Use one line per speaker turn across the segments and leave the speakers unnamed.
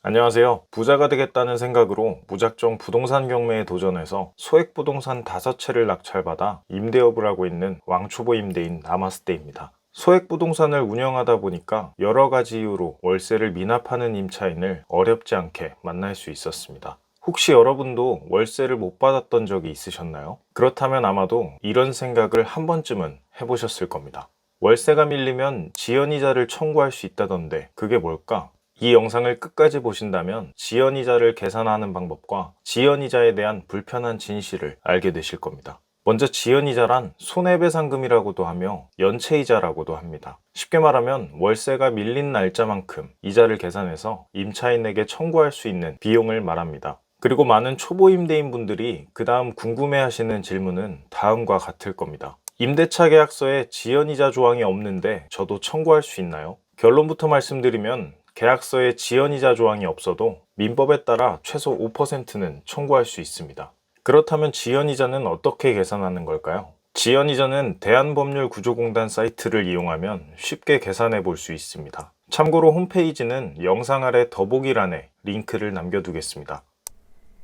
안녕하세요. 부자가 되겠다는 생각으로 무작정 부동산 경매에 도전해서 소액 부동산 5채를 낙찰받아 임대업을 하고 있는 왕초보 임대인 나마스테입니다. 소액 부동산을 운영하다 보니까 여러 가지 이유로 월세를 미납하는 임차인을 어렵지 않게 만날 수 있었습니다. 혹시 여러분도 월세를 못 받았던 적이 있으셨나요? 그렇다면 아마도 이런 생각을 한 번쯤은 해보셨을 겁니다. 월세가 밀리면 지연이자를 청구할 수 있다던데 그게 뭘까? 이 영상을 끝까지 보신다면 지연이자를 계산하는 방법과 지연이자에 대한 불편한 진실을 알게 되실 겁니다. 먼저 지연이자란 손해배상금이라고도 하며 연체이자라고도 합니다. 쉽게 말하면 월세가 밀린 날짜만큼 이자를 계산해서 임차인에게 청구할 수 있는 비용을 말합니다. 그리고 많은 초보 임대인 분들이 그 다음 궁금해하시는 질문은 다음과 같을 겁니다. 임대차 계약서에 지연이자 조항이 없는데 저도 청구할 수 있나요? 결론부터 말씀드리면 계약서에 지연이자 조항이 없어도 민법에 따라 최소 5%는 청구할 수 있습니다. 그렇다면 지연이자는 어떻게 계산하는 걸까요? 지연이자는 대한법률구조공단 사이트를 이용하면 쉽게 계산해 볼 수 있습니다. 참고로 홈페이지는 영상 아래 더보기란에 링크를 남겨두겠습니다.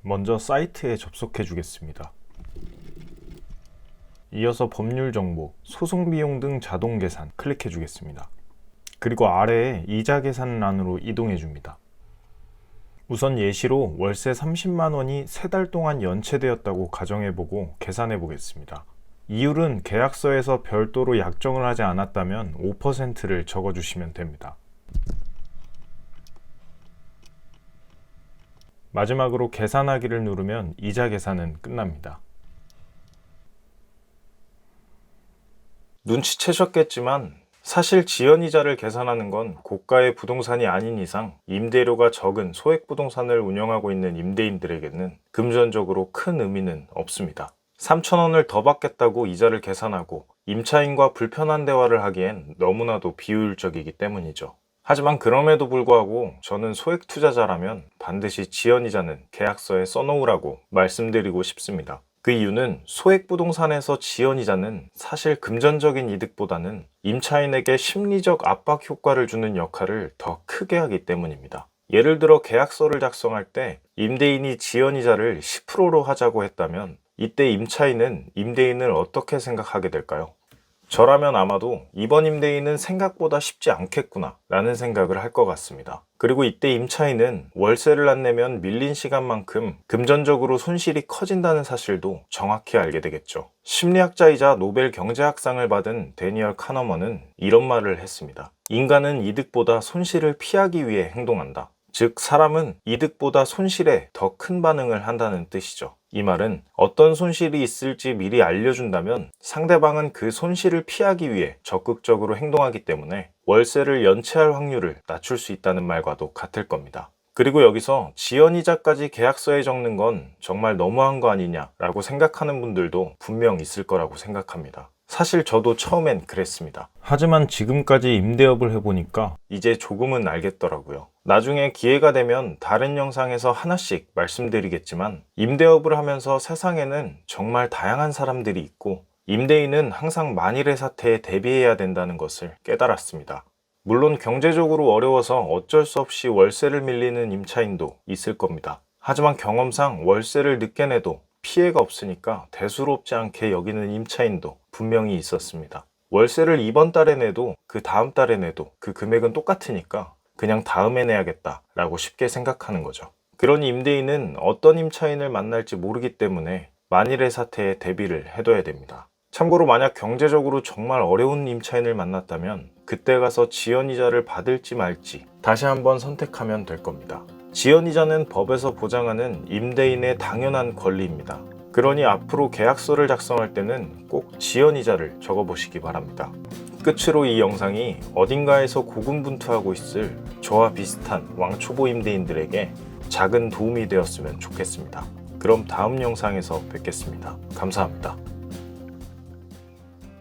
먼저 사이트에 접속해 주겠습니다. 이어서 법률 정보, 소송 비용 등 자동 계산 클릭해 주겠습니다. 그리고 아래에 이자 계산란으로 이동해 줍니다. 우선 예시로 월세 30만 원이 3달 동안 연체되었다고 가정해보고 계산해 보겠습니다. 이율은 계약서에서 별도로 약정을 하지 않았다면 5%를 적어주시면 됩니다. 마지막으로 계산하기를 누르면 이자 계산은 끝납니다. 눈치채셨겠지만 사실 지연이자를 계산하는 건 고가의 부동산이 아닌 이상 임대료가 적은 소액 부동산을 운영하고 있는 임대인들에게는 금전적으로 큰 의미는 없습니다. 3,000원을 더 받겠다고 이자를 계산하고 임차인과 불편한 대화를 하기엔 너무나도 비효율적이기 때문이죠. 하지만 그럼에도 불구하고 저는 소액 투자자라면 반드시 지연이자는 계약서에 써놓으라고 말씀드리고 싶습니다. 그 이유는 소액 부동산에서 지연이자는 사실 금전적인 이득보다는 임차인에게 심리적 압박 효과를 주는 역할을 더 크게 하기 때문입니다. 예를 들어 계약서를 작성할 때 임대인이 지연이자를 10%로 하자고 했다면 이때 임차인은 임대인을 어떻게 생각하게 될까요? 저라면 아마도 이번 임대인은 생각보다 쉽지 않겠구나 라는 생각을 할 것 같습니다. 그리고 이때 임차인은 월세를 안 내면 밀린 시간만큼 금전적으로 손실이 커진다는 사실도 정확히 알게 되겠죠. 심리학자이자 노벨 경제학상을 받은 데니얼 카너먼은 이런 말을 했습니다. 인간은 이득보다 손실을 피하기 위해 행동한다. 즉 사람은 이득보다 손실에 더 큰 반응을 한다는 뜻이죠. 이 말은 어떤 손실이 있을지 미리 알려준다면 상대방은 그 손실을 피하기 위해 적극적으로 행동하기 때문에 월세를 연체할 확률을 낮출 수 있다는 말과도 같을 겁니다. 그리고 여기서 지연이자까지 계약서에 적는 건 정말 너무한 거 아니냐라고 생각하는 분들도 분명 있을 거라고 생각합니다. 사실 저도 처음엔 그랬습니다. 하지만 지금까지 임대업을 해보니까 이제 조금은 알겠더라고요. 나중에 기회가 되면 다른 영상에서 하나씩 말씀드리겠지만 임대업을 하면서 세상에는 정말 다양한 사람들이 있고 임대인은 항상 만일의 사태에 대비해야 된다는 것을 깨달았습니다. 물론 경제적으로 어려워서 어쩔 수 없이 월세를 밀리는 임차인도 있을 겁니다. 하지만 경험상 월세를 늦게 내도 피해가 없으니까 대수롭지 않게 여기는 임차인도 분명히 있었습니다. 월세를 이번 달에 내도 그 다음 달에 내도 그 금액은 똑같으니까 그냥 다음에 내야겠다 라고 쉽게 생각하는 거죠. 그러니 임대인은 어떤 임차인을 만날지 모르기 때문에 만일의 사태에 대비를 해둬야 됩니다. 참고로 만약 경제적으로 정말 어려운 임차인을 만났다면 그때 가서 지연이자를 받을지 말지 다시 한번 선택하면 될 겁니다. 지연이자는 법에서 보장하는 임대인의 당연한 권리입니다. 그러니 앞으로 계약서를 작성할 때는 꼭 지연이자를 적어보시기 바랍니다. 끝으로 이 영상이 어딘가에서 고군분투하고 있을 저와 비슷한 왕초보 임대인들에게 작은 도움이 되었으면 좋겠습니다. 그럼 다음 영상에서 뵙겠습니다. 감사합니다.